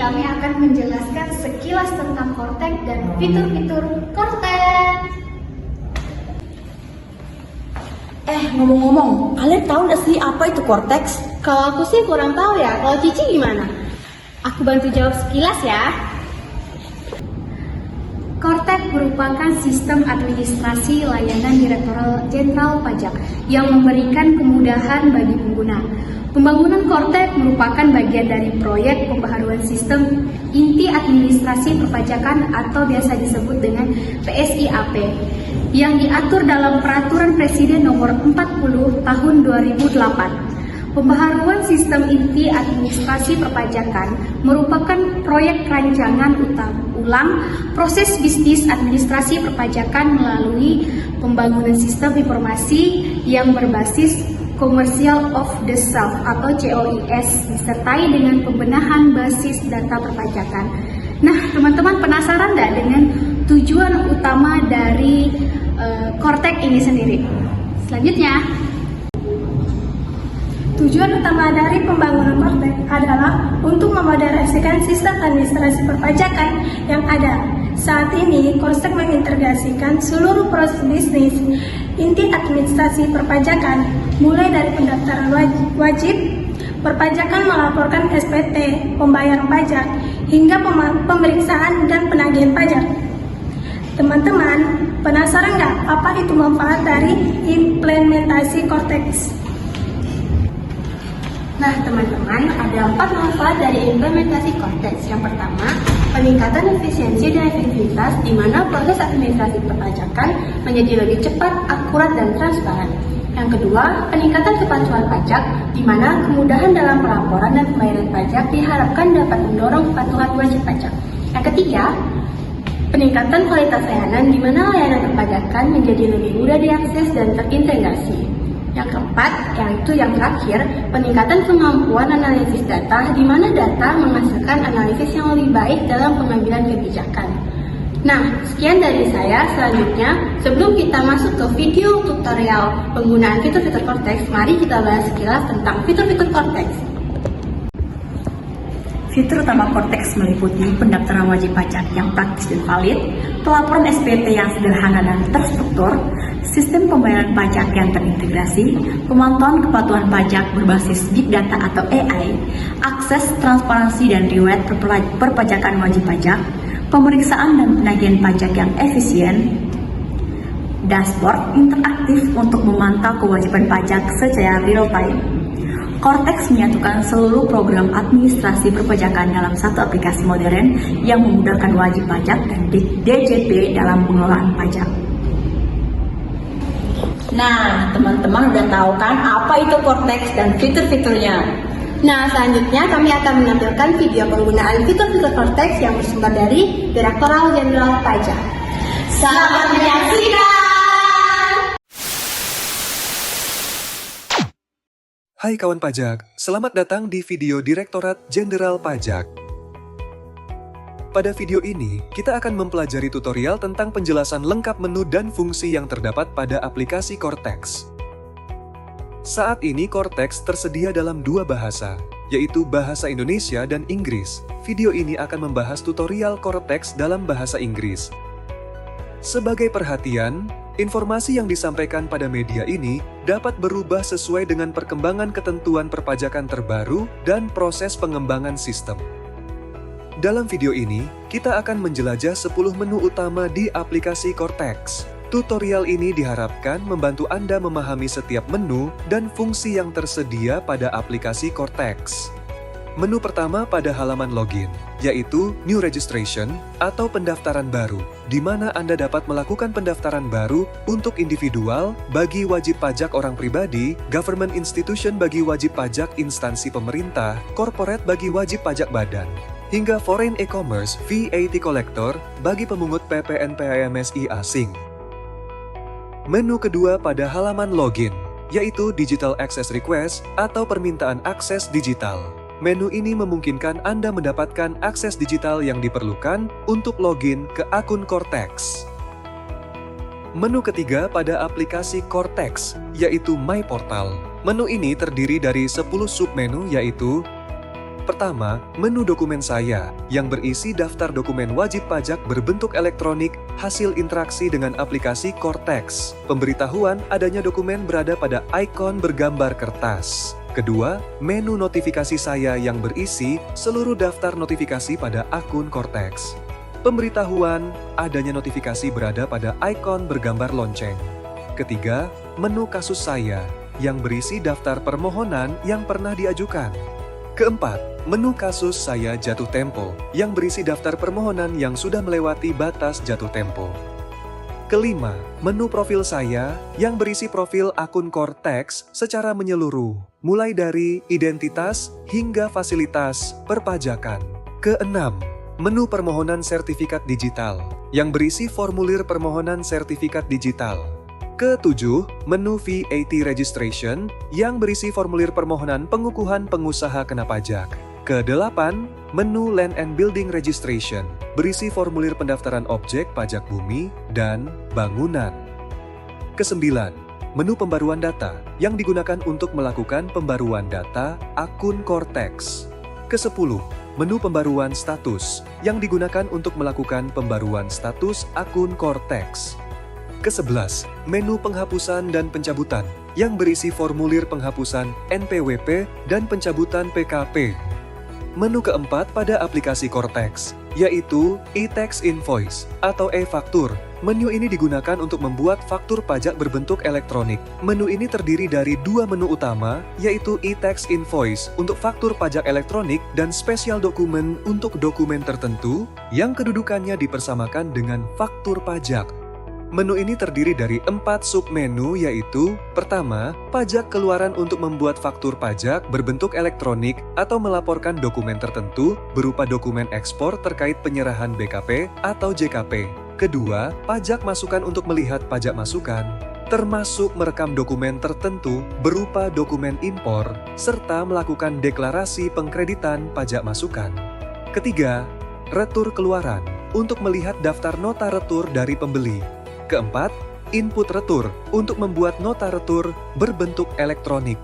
kami akan menjelaskan sekilas tentang Cortex dan fitur-fitur Cortex. Ngomong-ngomong, kalian tahu nggak sih apa itu Cortex? Kalau aku sih kurang tahu ya, kalau Cici gimana? Aku bantu jawab sekilas ya. Cortex merupakan sistem administrasi layanan Direktorat Jenderal Pajak yang memberikan kemudahan bagi pengguna. Pembangunan Cortex merupakan bagian dari proyek pembaharuan sistem inti administrasi perpajakan atau biasa disebut dengan PSIAP yang diatur dalam Peraturan Presiden Nomor 40 Tahun 2008. Pembaharuan sistem inti administrasi perpajakan merupakan proyek rancangan ulang proses bisnis administrasi perpajakan melalui pembangunan sistem informasi yang berbasis Commercial of the Self atau COIS disertai dengan pembenahan basis data perpajakan. Nah, teman-teman penasaran nggak dengan tujuan utama dari Cortex ini sendiri? Selanjutnya, tujuan utama dari pembangunan Cortex adalah untuk memodernisikan sistem administrasi perpajakan yang ada. Saat ini, Cortex mengintegrasikan seluruh proses bisnis inti administrasi perpajakan, mulai dari pendaftaran wajib, perpajakan melaporkan SPT, pembayaran pajak, hingga pemeriksaan dan penagihan pajak. Teman-teman, penasaran nggak apa itu manfaat dari implementasi Cortex? Nah teman-teman, ada 4 manfaat dari implementasi Cortex. Yang pertama, peningkatan efisiensi dan efektivitas di mana proses administrasi perpajakan menjadi lebih cepat, akurat, dan transparan. Yang kedua, peningkatan kepatuhan pajak di mana kemudahan dalam pelaporan dan pembayaran pajak diharapkan dapat mendorong kepatuhan wajib pajak. Yang ketiga, peningkatan kualitas layanan di mana layanan perpajakan menjadi lebih mudah diakses dan terintegrasi. Yang keempat, yaitu yang terakhir, peningkatan kemampuan analisis data di mana data menghasilkan analisis yang lebih baik dalam pengambilan kebijakan. Nah, sekian dari saya. Selanjutnya, sebelum kita masuk ke video tutorial penggunaan fitur-fitur Cortex, mari kita bahas sekilas tentang fitur-fitur Cortex. Fitur utama Cortex meliputi pendaftaran wajib pajak yang praktis dan valid, pelaporan SPT yang sederhana dan terstruktur, sistem pembayaran pajak yang terintegrasi, pemantauan kepatuhan pajak berbasis Big Data atau AI, akses transparansi dan riwayat perpajakan wajib pajak, pemeriksaan dan penagihan pajak yang efisien, dashboard interaktif untuk memantau kewajiban pajak secara real time. Cortex menyatukan seluruh program administrasi perpajakan dalam satu aplikasi modern yang memudahkan wajib pajak dan DJP dalam pengelolaan pajak. Nah, teman-teman udah tahu kan apa itu Cortex dan fitur-fiturnya? Nah, selanjutnya kami akan menampilkan video penggunaan fitur-fitur Cortex yang bersumber dari Direktorat Jenderal Pajak. Selamat menyaksikan! Hai kawan pajak, selamat datang di video Direktorat Jenderal Pajak. Pada video ini, kita akan mempelajari tutorial tentang penjelasan lengkap menu dan fungsi yang terdapat pada aplikasi Cortex. Saat ini Cortex tersedia dalam 2 bahasa, yaitu bahasa Indonesia dan Inggris. Video ini akan membahas tutorial Cortex dalam bahasa Inggris. Sebagai perhatian, informasi yang disampaikan pada media ini dapat berubah sesuai dengan perkembangan ketentuan perpajakan terbaru dan proses pengembangan sistem. Dalam video ini, kita akan menjelajah 10 menu utama di aplikasi Cortex. Tutorial ini diharapkan membantu Anda memahami setiap menu dan fungsi yang tersedia pada aplikasi Cortex. Menu pertama pada halaman login, yaitu New Registration atau pendaftaran baru, di mana Anda dapat melakukan pendaftaran baru untuk individual bagi wajib pajak orang pribadi, government institution bagi wajib pajak instansi pemerintah, corporate bagi wajib pajak badan, hingga foreign e-commerce VAT collector bagi pemungut PPN/PAMSI asing. Menu kedua pada halaman login, yaitu Digital Access Request atau permintaan akses digital. Menu ini memungkinkan Anda mendapatkan akses digital yang diperlukan untuk login ke akun Cortex. Menu ketiga pada aplikasi Cortex, yaitu My Portal. Menu ini terdiri dari 10 submenu yaitu Pertama, menu dokumen saya, yang berisi daftar dokumen wajib pajak berbentuk elektronik, hasil interaksi dengan aplikasi Cortex. Pemberitahuan adanya dokumen berada pada ikon bergambar kertas. Kedua, menu notifikasi saya yang berisi seluruh daftar notifikasi pada akun Cortex. Pemberitahuan adanya notifikasi berada pada ikon bergambar lonceng. Ketiga, menu kasus saya, yang berisi daftar permohonan yang pernah diajukan. Keempat, menu kasus saya jatuh tempo, yang berisi daftar permohonan yang sudah melewati batas jatuh tempo. Kelima, menu profil saya, yang berisi profil akun Cortex secara menyeluruh, mulai dari identitas hingga fasilitas perpajakan. Keenam, menu permohonan sertifikat digital, yang berisi formulir permohonan sertifikat digital. Ketujuh, menu VAT registration yang berisi formulir permohonan pengukuhan pengusaha kena pajak. Kedelapan, menu land and building registration berisi formulir pendaftaran objek pajak bumi dan bangunan. Kesembilan, menu pembaruan data yang digunakan untuk melakukan pembaruan data akun Cortex. Kesepuluh, menu pembaruan status yang digunakan untuk melakukan pembaruan status akun Cortex. Ke-11, menu penghapusan dan pencabutan yang berisi formulir penghapusan NPWP dan pencabutan PKP. Menu keempat pada aplikasi Cortex, yaitu e-tax invoice atau e-faktur. Menu ini digunakan untuk membuat faktur pajak berbentuk elektronik. Menu ini terdiri dari dua menu utama, yaitu e-tax invoice untuk faktur pajak elektronik dan spesial dokumen untuk dokumen tertentu yang kedudukannya dipersamakan dengan faktur pajak. Menu ini terdiri dari 4 submenu, yaitu pertama, pajak keluaran untuk membuat faktur pajak berbentuk elektronik atau melaporkan dokumen tertentu berupa dokumen ekspor terkait penyerahan BKP atau JKP. Kedua, pajak masukan untuk melihat pajak masukan, termasuk merekam dokumen tertentu berupa dokumen impor, serta melakukan deklarasi pengkreditan pajak masukan. Ketiga, retur keluaran untuk melihat daftar nota retur dari pembeli. Keempat, input retur untuk membuat nota retur berbentuk elektronik.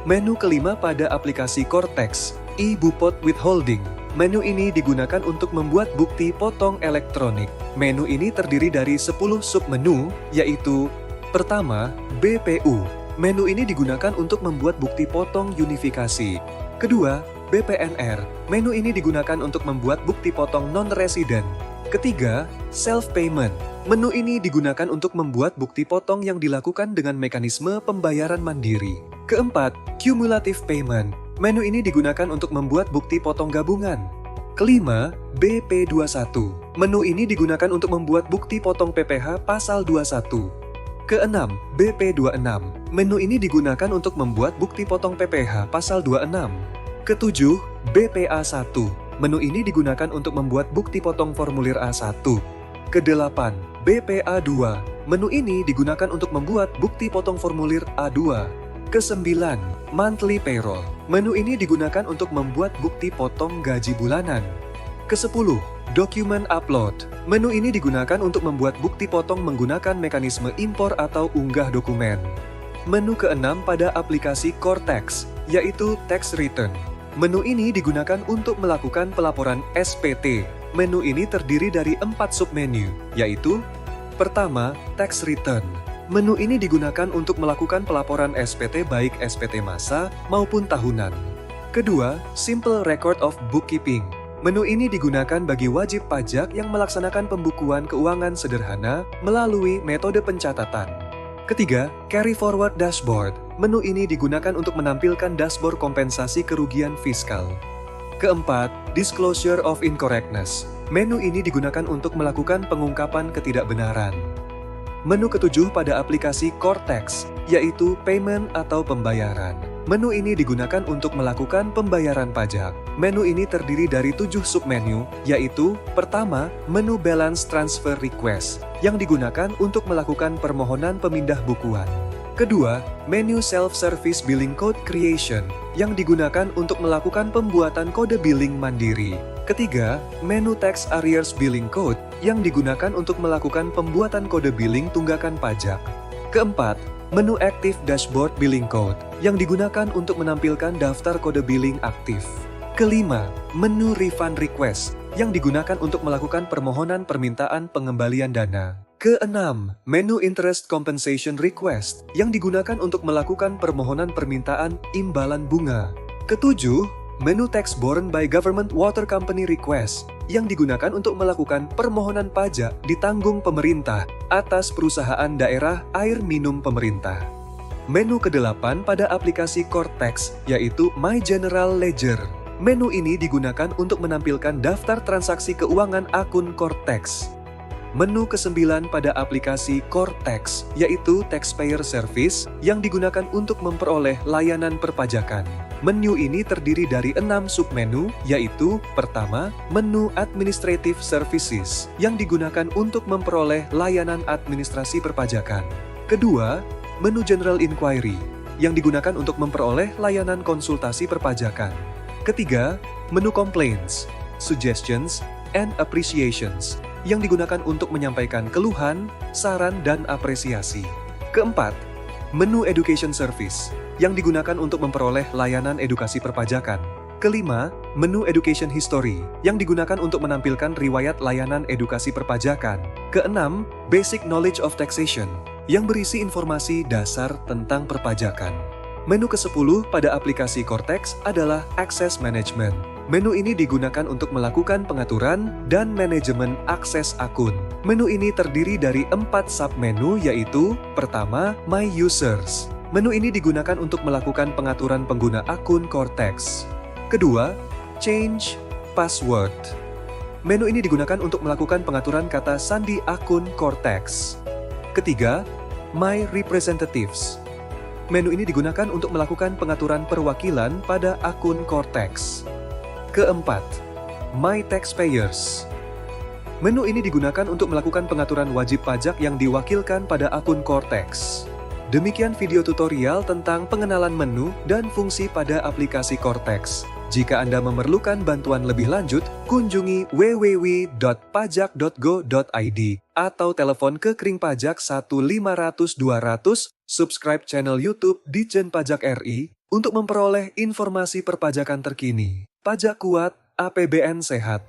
Menu kelima pada aplikasi Cortex, e-Bupot withholding. Menu ini digunakan untuk membuat bukti potong elektronik. Menu ini terdiri dari 10 submenu, yaitu pertama, BPU. Menu ini digunakan untuk membuat bukti potong unifikasi. Kedua, BPNR. Menu ini digunakan untuk membuat bukti potong non-resident. Ketiga, self-payment. Menu ini digunakan untuk membuat bukti potong yang dilakukan dengan mekanisme pembayaran mandiri. Keempat, cumulative payment. Menu ini digunakan untuk membuat bukti potong gabungan. Kelima, BP21. Menu ini digunakan untuk membuat bukti potong PPh pasal 21. Keenam, BP26. Menu ini digunakan untuk membuat bukti potong PPh pasal 26. Ketujuh, BPA1. Menu ini digunakan untuk membuat bukti potong formulir A1. Kedelapan, BPA2. Menu ini digunakan untuk membuat bukti potong formulir A2. Kesembilan, monthly payroll. Menu ini digunakan untuk membuat bukti potong gaji bulanan. Kesepuluh, document upload. Menu ini digunakan untuk membuat bukti potong menggunakan mekanisme impor atau unggah dokumen. Menu keenam pada aplikasi Cortex, yaitu tax return. Menu ini digunakan untuk melakukan pelaporan SPT. Menu ini terdiri dari 4 submenu, yaitu pertama, tax return. Menu ini digunakan untuk melakukan pelaporan SPT baik SPT masa maupun tahunan. Kedua, simple record of bookkeeping. Menu ini digunakan bagi wajib pajak yang melaksanakan pembukuan keuangan sederhana melalui metode pencatatan. Ketiga, carry forward dashboard. Menu ini digunakan untuk menampilkan dashboard kompensasi kerugian fiskal. Keempat, disclosure of incorrectness. Menu ini digunakan untuk melakukan pengungkapan ketidakbenaran. Menu ketujuh pada aplikasi Cortex, yaitu payment atau pembayaran. Menu ini digunakan untuk melakukan pembayaran pajak. Menu ini terdiri dari 7 submenu, yaitu pertama, menu balance transfer request, yang digunakan untuk melakukan permohonan pemindah bukuan. Kedua, menu self-service billing code creation, yang digunakan untuk melakukan pembuatan kode billing mandiri. Ketiga, menu tax arrears billing code, yang digunakan untuk melakukan pembuatan kode billing tunggakan pajak. Keempat, Menu Active Dashboard Billing Code yang digunakan untuk menampilkan daftar kode billing aktif. Kelima, menu Refund Request yang digunakan untuk melakukan permohonan permintaan pengembalian dana. Keenam, menu Interest Compensation Request yang digunakan untuk melakukan permohonan permintaan imbalan bunga. Ketujuh, menu Tax Borne by Government Water Company Request yang digunakan untuk melakukan permohonan pajak ditanggung pemerintah atas perusahaan daerah air minum pemerintah. Menu ke-8 pada aplikasi Cortex yaitu My General Ledger. Menu ini digunakan untuk menampilkan daftar transaksi keuangan akun Cortex. Menu ke-9 pada aplikasi Cortex yaitu Taxpayer Service yang digunakan untuk memperoleh layanan perpajakan. Menu ini terdiri dari 6 submenu, yaitu pertama, menu Administrative Services yang digunakan untuk memperoleh layanan administrasi perpajakan. Kedua, menu General Inquiry yang digunakan untuk memperoleh layanan konsultasi perpajakan. Ketiga, menu Complaints, Suggestions, and Appreciations yang digunakan untuk menyampaikan keluhan, saran, dan apresiasi. Keempat, menu Education Service yang digunakan untuk memperoleh layanan edukasi perpajakan. Kelima, menu Education History yang digunakan untuk menampilkan riwayat layanan edukasi perpajakan. Keenam, Basic Knowledge of Taxation yang berisi informasi dasar tentang perpajakan. Menu ke-10 pada aplikasi Cortex adalah Access Management. Menu ini digunakan untuk melakukan pengaturan dan manajemen akses akun. Menu ini terdiri dari 4 submenu yaitu pertama, My Users. Menu ini digunakan untuk melakukan pengaturan pengguna akun Cortex. Kedua, Change Password. Menu ini digunakan untuk melakukan pengaturan kata sandi akun Cortex. Ketiga, My Representatives. Menu ini digunakan untuk melakukan pengaturan perwakilan pada akun Cortex. Keempat, My Taxpayers. Menu ini digunakan untuk melakukan pengaturan wajib pajak yang diwakilkan pada akun Cortex. Demikian video tutorial tentang pengenalan menu dan fungsi pada aplikasi Cortex. Jika Anda memerlukan bantuan lebih lanjut, kunjungi www.pajak.go.id atau telepon ke Kring Pajak 1500200, subscribe channel YouTube Ditjen Pajak RI untuk memperoleh informasi perpajakan terkini. Pajak kuat, APBN sehat.